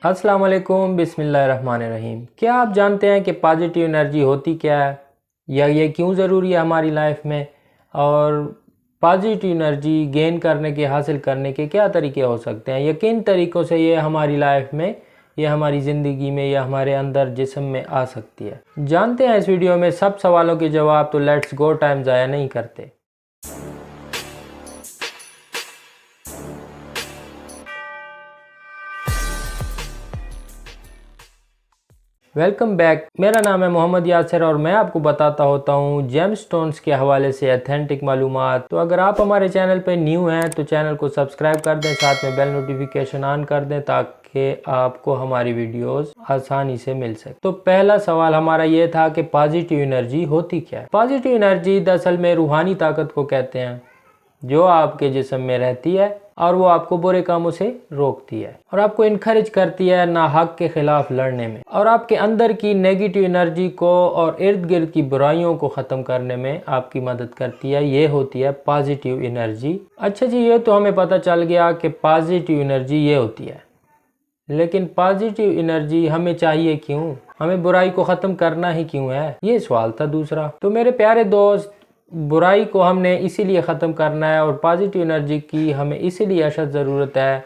अस्सलाम वालेकुम बिस्मिल्लाहिर्रहमानिर्रहीम। क्या आप जानते हैं कि पॉजिटिव एनर्जी होती क्या है या ये क्यों ज़रूरी है हमारी लाइफ में, और पॉजिटिव एनर्जी गेन करने के हासिल करने के क्या तरीके हो सकते हैं, या किन तरीक़ों से ये हमारी लाइफ में, ये हमारी ज़िंदगी में या हमारे अंदर जिस्म में आ सकती है। जानते हैं इस वीडियो में सब सवालों के जवाब, तो लेट्स गो, टाइम ज़ाया नहीं करते। Welcome back. मेरा नाम है मोहम्मद यासिर और मैं आपको बताता होता हूँ जेमस्टोन्स के हवाले से ऑथेंटिक मालूमात। तो अगर आप हमारे चैनल पर न्यू हैं तो चैनल को सब्सक्राइब कर दें, साथ में बेल नोटिफिकेशन ऑन कर दें ताकि आपको हमारी वीडियोस आसानी से मिल सके। तो पहला सवाल हमारा ये था कि पॉजिटिव एनर्जी होती क्या है। पॉजिटिव एनर्जी दरअसल में रूहानी ताकत को कहते हैं जो आपके जिस्म में रहती है और वो आपको बुरे कामों से रोकती है और आपको इनकरेज करती है ना हक के खिलाफ लड़ने में, और आपके अंदर की नेगेटिव एनर्जी को और इर्द गिर्द की बुराइयों को ख़त्म करने में आपकी मदद करती है। ये होती है पॉजिटिव एनर्जी। अच्छा जी, ये तो हमें पता चल गया कि पॉजिटिव एनर्जी ये होती है, लेकिन पॉजिटिव एनर्जी हमें चाहिए क्यों, हमें बुराई को ख़त्म करना ही क्यों है, ये सवाल था दूसरा। तो मेरे प्यारे दोस्त, बुराई को हमने इसीलिए ख़त्म करना है और पॉजिटिव एनर्जी की हमें इसीलिए अशद ज़रूरत है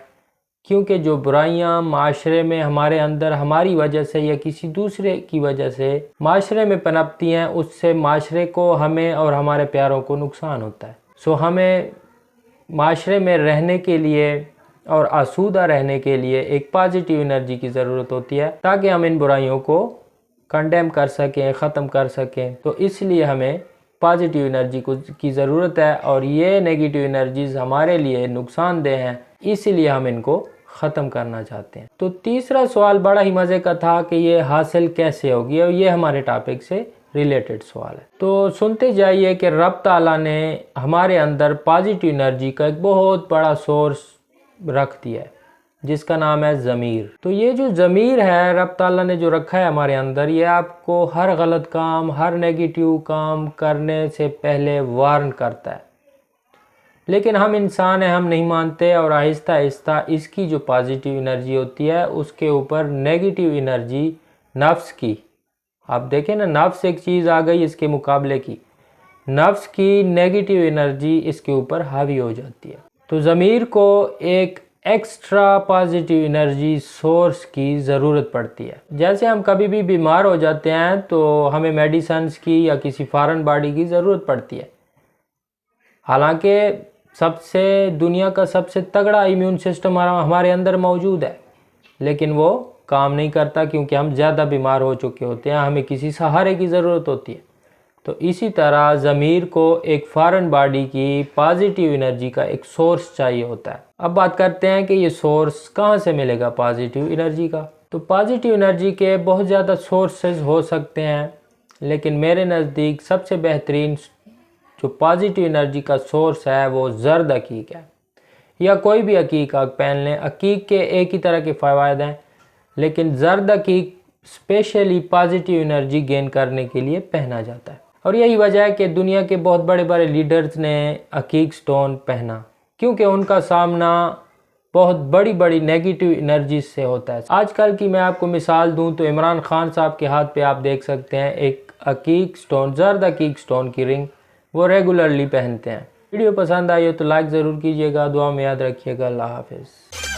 क्योंकि जो बुराइयां माशरे में हमारे अंदर हमारी वजह से या किसी दूसरे की वजह से माशरे में पनपती हैं, उससे माशरे को, हमें और हमारे प्यारों को नुकसान होता है। सो हमें माशरे में रहने के लिए और आसूदा रहने के लिए एक पॉजिटिव एनर्जी की ज़रूरत होती है ताकि हम इन बुराइयों को कंडेम कर सकें, ख़त्म कर सकें। तो इसलिए हमें पॉजिटिव एनर्जी की ज़रूरत है और ये नेगेटिव एनर्जीज़ हमारे लिए नुकसानदेह हैं, इसीलिए हम इनको ख़त्म करना चाहते हैं। तो तीसरा सवाल बड़ा ही मज़े का था कि ये हासिल कैसे होगी, और ये हमारे टॉपिक से रिलेटेड सवाल है। तो सुनते जाइए कि रब ताला ने हमारे अंदर पॉजिटिव एनर्जी का एक बहुत बड़ा सोर्स रख दिया है जिसका नाम है ज़मीर। तो ये जो ज़मीर है रब ताला ने जो रखा है हमारे अंदर, ये आपको हर गलत काम, हर नेगेटिव काम करने से पहले वार्न करता है। लेकिन हम इंसान हैं, हम नहीं मानते और आहिस्ता आहिस्ता इसकी जो पॉजिटिव एनर्जी होती है उसके ऊपर नेगेटिव एनर्जी नफ्स की, आप देखें ना, नफ्स एक चीज़ आ गई इसके मुकाबले की, नफ्स की नेगेटिव एनर्जी इसके ऊपर हावी हो जाती है। तो ज़मीर को एक एक्स्ट्रा पॉजिटिव एनर्जी सोर्स की ज़रूरत पड़ती है। जैसे हम कभी भी बीमार हो जाते हैं तो हमें मेडिसिन्स की या किसी फॉरेन बॉडी की ज़रूरत पड़ती है। हालांकि दुनिया का सबसे तगड़ा इम्यून सिस्टम हमारे अंदर मौजूद है, लेकिन वो काम नहीं करता क्योंकि हम ज़्यादा बीमार हो चुके होते हैं, हमें किसी सहारे की ज़रूरत होती है। तो इसी तरह ज़मीर को एक फॉरेन बॉडी की पॉजिटिव एनर्जी का एक सोर्स चाहिए होता है। अब बात करते हैं कि ये सोर्स कहाँ से मिलेगा पॉजिटिव एनर्जी का। तो पॉजिटिव एनर्जी के बहुत ज़्यादा सोर्सेज हो सकते हैं, लेकिन मेरे नज़दीक सबसे बेहतरीन जो पॉजिटिव एनर्जी का सोर्स है वो ज़र्द अकीक है, या कोई भी अकीक आप पहन लें। अकीक के एक ही तरह के फ़वायद हैं, लेकिन ज़र्द अकीक स्पेशली पॉजिटिव एनर्जी गेन करने के लिए पहना जाता है। और यही वजह है कि दुनिया के बहुत बड़े बड़े लीडर्स ने अकीक स्टोन पहना, क्योंकि उनका सामना बहुत बड़ी बड़ी नेगेटिव एनर्जी से होता है। आजकल की मैं आपको मिसाल दूं तो इमरान खान साहब के हाथ पे आप देख सकते हैं एक अकीक स्टोन, ज़र्द अकीक स्टोन की रिंग, वो रेगुलरली पहनते हैं। वीडियो पसंद आई हो तो लाइक ज़रूर कीजिएगा, दुआ में याद रखिएगा। अल्लाह हाफिज़।